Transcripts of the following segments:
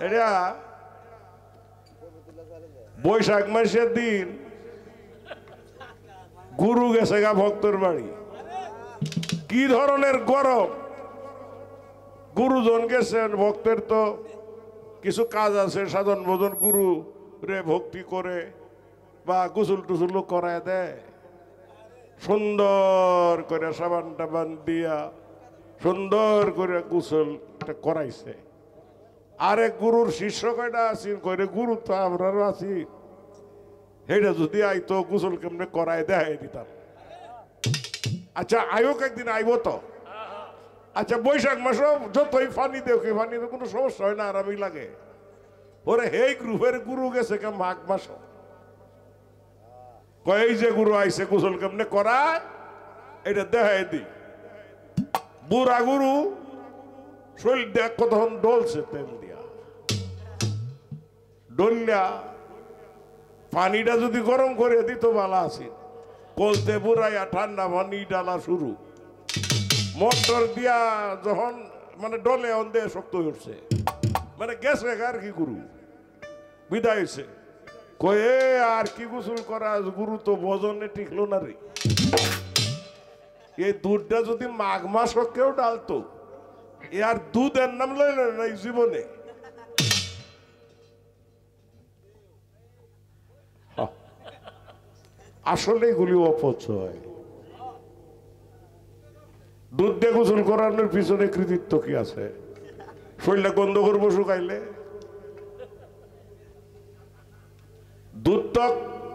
এটা বৈশাখ মাসের দিন গুরু গেছে গা ভক্তর বাড়ি। কি ধরনের গরম! গুরুজন গেছেন, ভক্তের তো কিছু কাজ আছে, সাধন ভোজন গুরু রে ভক্তি করে বা গোসল টুসুল করায় দেয়, সুন্দর করে সাবান টাবান দিয়া সুন্দর করে গোসল করাইছে। আরে গুরুর শিষ্য কয়টা আছি, কইরে গুরু তো আমরাও আছি, সেইটা যদি আইতো গোসল কেমনে করায় দেয় দিতাম। আচ্ছা আয়োক একদিন আইব তো। আচ্ছা বৈশাখ মাসও যতই ফানি দেখি, ফানিতে কোনো সমস্যা হয় না, আরামই লাগে। ওরে হেই গ্রুপের গুরু গেছে কে মাঘ মাস, কই যে গুরু আইছে গোসল কেমনে করায় এটা দেখাই দি। বুড়া গুরু শরীর দেখ কতক্ষণ ডলছে, তেল দিয়া ডলিয়া পানিটা যদি গরম করে দিত ভালো আছে। কলতে বুড়াইয়া ঠান্ডা পানি ডালা শুরু, মোটর দিয়া যখন মানে ডলে অন্ধে শক্ত উঠছে, মানে গেছে আর কি গুরু বিদায় হয়েছে। কয়ে আর কি গোসল করা, গুরু তো ভজনে টিকলো না রে। এই দুধটা যদি মাঘ মাস কেউ ডালতো, এ আর দুধের নাম লইল না জীবনে। আসলে এগুলি অপচয়। দুধ দিয়ে গোসল করানোর পিছনে কৃতিত্ব কি আছে? শরীরটা গন্ধ করবো শুকাইলে। দুধ তো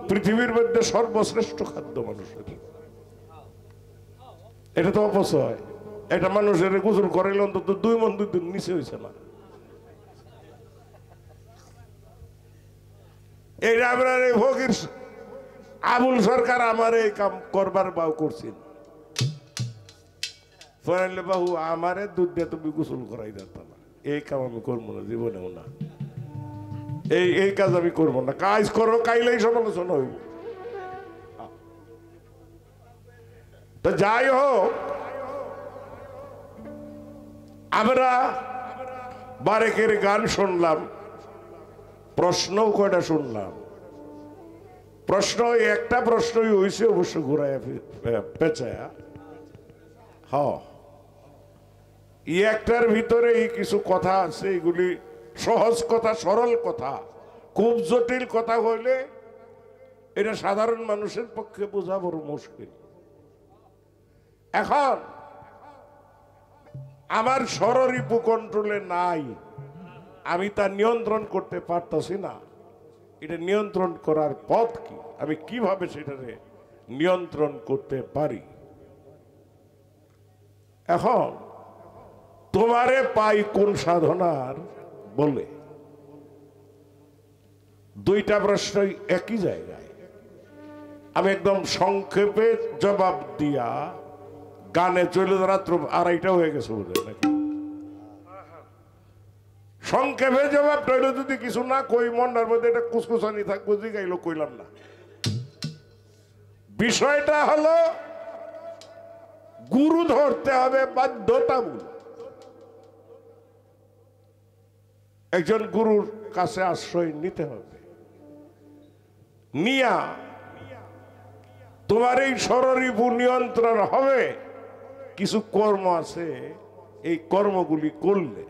পৃথিবীর মধ্যে সর্বশ্রেষ্ঠ খাদ্য মানুষের, এটা তো অপচয়। এটা মানুষের গোসল করাইলে অন্তত 2 মণ দুধ নিচে হয়েছে না। এইটা আপনার এই ফকির আবুল সরকার আমার এই কাম করবার বাউ করছেন। বাহু আমারে দুধ দিয়ে তুমি গোসল করাই দিত না, এই কাম আমি করবো না, জীবনেও না। এই কাজ আমি করবো না। কাজ করো, কাইলেই সমালোচনা হইব। তো যাই হোক, আমরা বারেকের গান শুনলাম, প্রশ্নও কয়টা শুনলাম। প্রশ্ন একটা প্রশ্নই হয়েছে অবশ্য ঘুরাইয়া পেঁচায়া। এই একটার ভিতরে কিছু কথা আছে, এগুলি সহজ কথা, সরল কথা। খুব জটিল কথা হইলে এটা সাধারণ মানুষের পক্ষে বোঝা বড় মুশকিল। এখন আমার ষড়রিপু কন্ট্রোলে নাই, আমি তা নিয়ন্ত্রণ করতে পারতাছি না। এটা নিয়ন্ত্রণ করার পথ কি, আমি কিভাবে সেটাকে নিয়ন্ত্রণ করতে পারি? এখন তোমারে পাই কোন সাধনার বলে, দুইটা প্রশ্নই একই জায়গায়। আমি একদম সংক্ষেপে জবাব দিয়া গানে চলে, রাত্র 2:30 হয়ে গেছে বোধহয় নাকি। সংক্ষেপে জবাব টইলে যদি কিছু না কই, মনটার মধ্যে একটা কুসকুসানি থাকবো, জিগাইলো কইলাম না। বিষয়টা হলো গুরু ধরতে হবে বাধ্যতামূলক। একজন গুরুর কাছে আশ্রয় নিতে হবে। নিয়া তোমার এই ষড়রিপু নিয়ন্ত্রণ হবে। কিছু কর্ম আছে, এই কর্মগুলি করলে,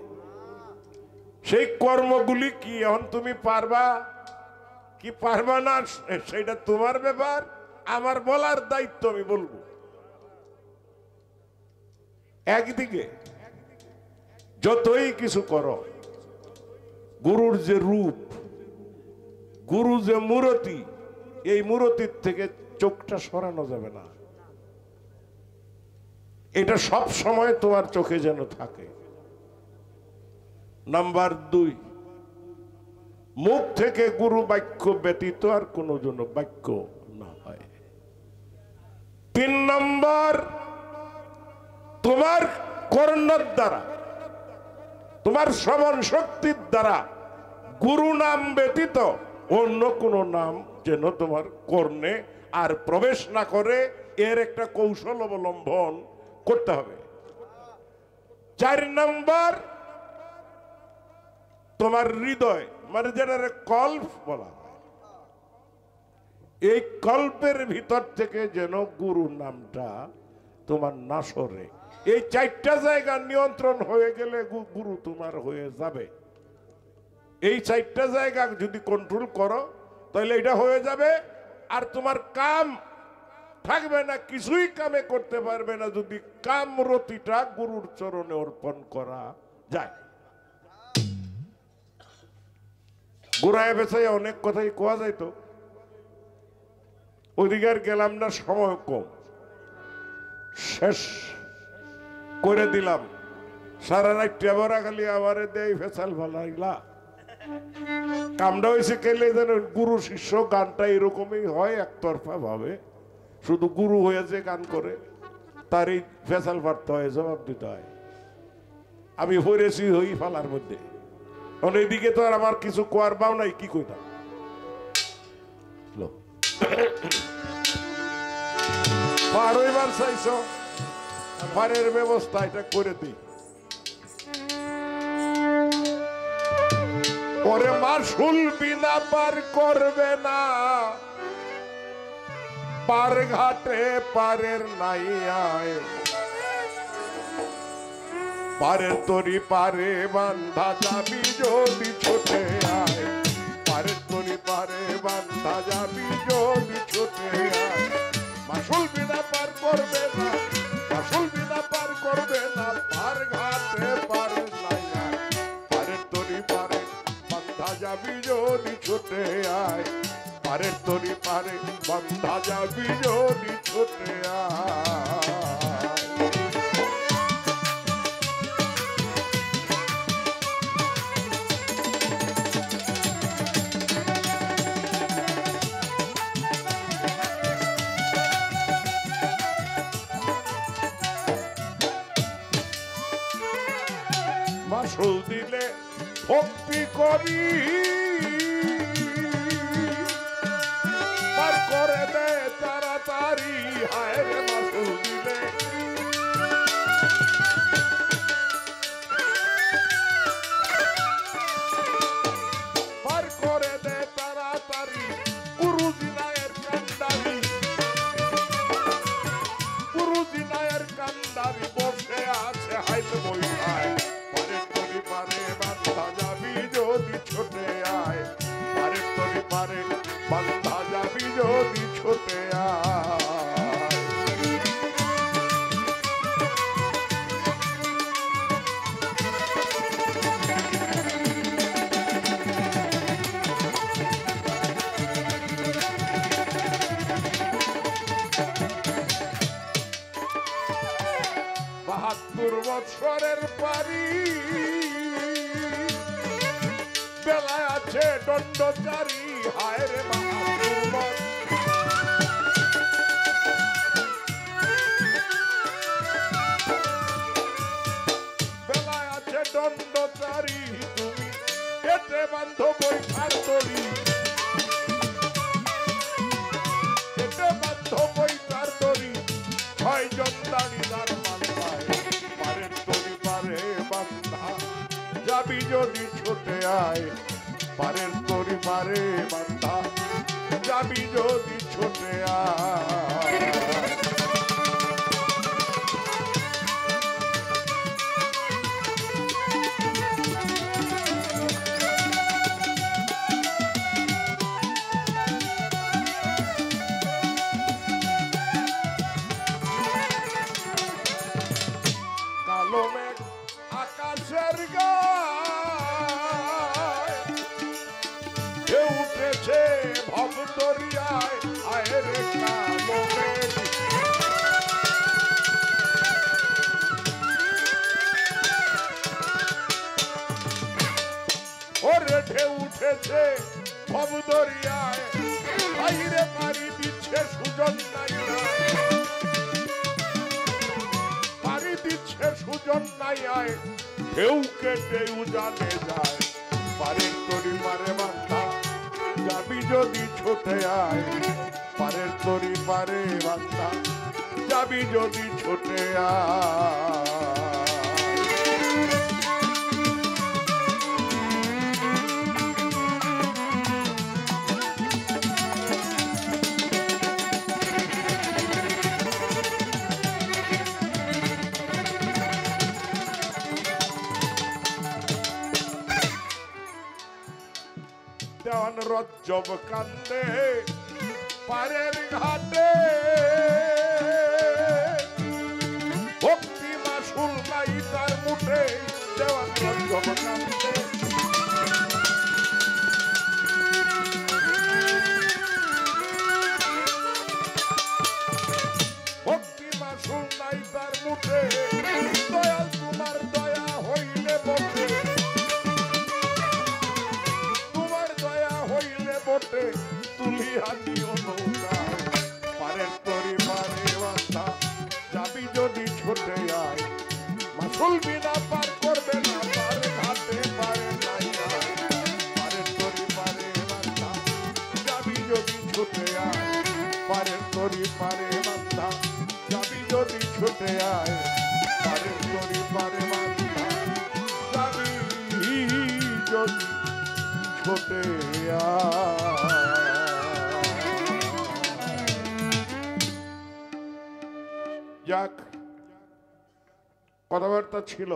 সেই কর্মগুলি কি এখন তুমি পারবা কি পারবা না সেটা তোমার ব্যাপার, আমার বলার দায়িত্ব আমি বলবো। একদিকে যতই কিছু করো, গুরুর যে রূপ, গুরু যে মূরতি, এই মূরতির থেকে চোখটা সরানো যাবে না। এটা সব সময় তোমার চোখে যেন থাকে। নাম্বার 2, মুখ থেকে গুরু বাক্য ব্যতীত আর কোন জন বাক্য না হয়। 3 নম্বর, তোমার কর্ণের দ্বারা, তোমার শ্রবণ শক্তির দ্বারা গুরু নাম ব্যতীত অন্য কোন নাম যেন তোমার কর্ণে আর প্রবেশ না করে, এর একটা কৌশল অবলম্বন করতে হবে। 4 নম্বর, তোমার হৃদয় মানে যেটা কল্প বলা হয়, এই কল্পের ভিতর থেকে যেন গুরু নামটা তোমার না সরে। এই 4টা জায়গা নিয়ন্ত্রণ হয়ে গেলে গুরু তোমার হয়ে যাবে। এই 4টা জায়গা যদি কন্ট্রোল করো তাহলে এটা হয়ে যাবে। আর তোমার কাম থাকবে না, কিছুই কামে করতে পারবে না যদি কামরতিটা গুরুর চরণে অর্পণ করা যায়। গোড়ায় বেচায় অনেক কথাই কোয়া যায়, তো অধিকার গেলাম না, সময় কম, শেষ করে দিলাম। সারা রাত টেবরা খালি আমারে দেয় ফেসাল ভালাইলা। কামটা হয়েছে কেলে জানেন, গুরু শিষ্য গানটা এরকমই হয়, একতরফা ভাবে। শুধু গুরু হয়েছে গান করে তারই ফেসাল পারতে হয়, জবাব দিতে হয়। আমি হয়েছি হই ফালার মধ্যে, এইদিকে তো আর আমার কিছু কোয়ার পাও নাই, কি কইতাম। পার হইবার চাইছ, পারের ব্যবস্থা এটা করে দিই। ওরে মাসুল বিনা পার করবে না, পার ঘাটে পারের নাই আয়, পারের তরি পারে বান্ধা যাবি যদি ছুটে আয়, পারের তরি পারে বান্ধা যাবি যদি ছুটে আয়। মাসুল বিনা পার করবে না, মাসুল বিনা পার করবে না, পার ঘাটে পারের নাই আয়, পারের তরি পারে বান্ধা যাবি যদি ছুটে আয়, পারের তরি পারে বান্ধা যাবি যদি ছুটে আয়। মাসুল দিলে ভক্তি করি, পার করে দে তাড়াতাড়ি, হায় রে মাসুল দিলে পার করে দে তাড়াতাড়ি। গুরুজি নায়ের কান্ডারি, গুরুজি নায়ের কান্ডারি বসে আছে হাইতে বইটায়, পারের তরি পারে বান্ধা যাবি যদি ছোটে আয়, পারের তরি পারে বান্ধা যাবি যদি ছোটে আয়। বৎসরের পারি বেলায় আছে দণ্ডচারী, হায় রে বাহাদুর বেলায় আছে দণ্ডচারী, তুমি এতে বান্ধ বৈঠার তরি, এতে বান্ধ বৈঠার তরি, 6 জন দাঁড়িদার মান্দায়, পারের তরি পারে বান্ধা যাবি যদি ছোটে আয়, পারের তরি পারে বান্ধা যাবি যদি ছোটে আয়। কালো মেঘ আকাশের গায় উঠেছে ভবদরিয়ায়, আয় রে কালো মেঘ ওরে ঢেউ উঠেছে ভবদরিয়ায়, বাইরে পারি দিচ্ছে সুজন নাই, পারি দিচ্ছে সুজন নাই আয়, ঢেউ কেটে উজানে যায়, পারের তরি পারে বান্ধা যাবি যদি ছোটে আয়, পারের তরি পারে বান্ধা যাবি যদি ছোটে আয়। দেওয়ান রজ্জব কান্দে পারের ঘাটে ভক্তি মাসুল নাই তার মুঠে দেওয়ান রজ্জব কান্দে ভক্তি মাসুল নাই তার মুঠে দয়াল তোমার দয়া হইলে বটে তোমার দয়া হইলে বটে তুলিয়া দিও নৌকা পারের তরি পারে বান্ধা যাবি যদি ছোটে আয় মাসুল বিনা পার করবে না পার ঘাটে পারে নাই পারের তরি পারে বান্ধা যাবি যদি ছোটে আয় পারের তরি পারে বান্ধা যাবি যদি ছোটে আয় পারের তরি পারে বান্ধা যাবি যদি ছোটে যাক কথাবার্তা ছিল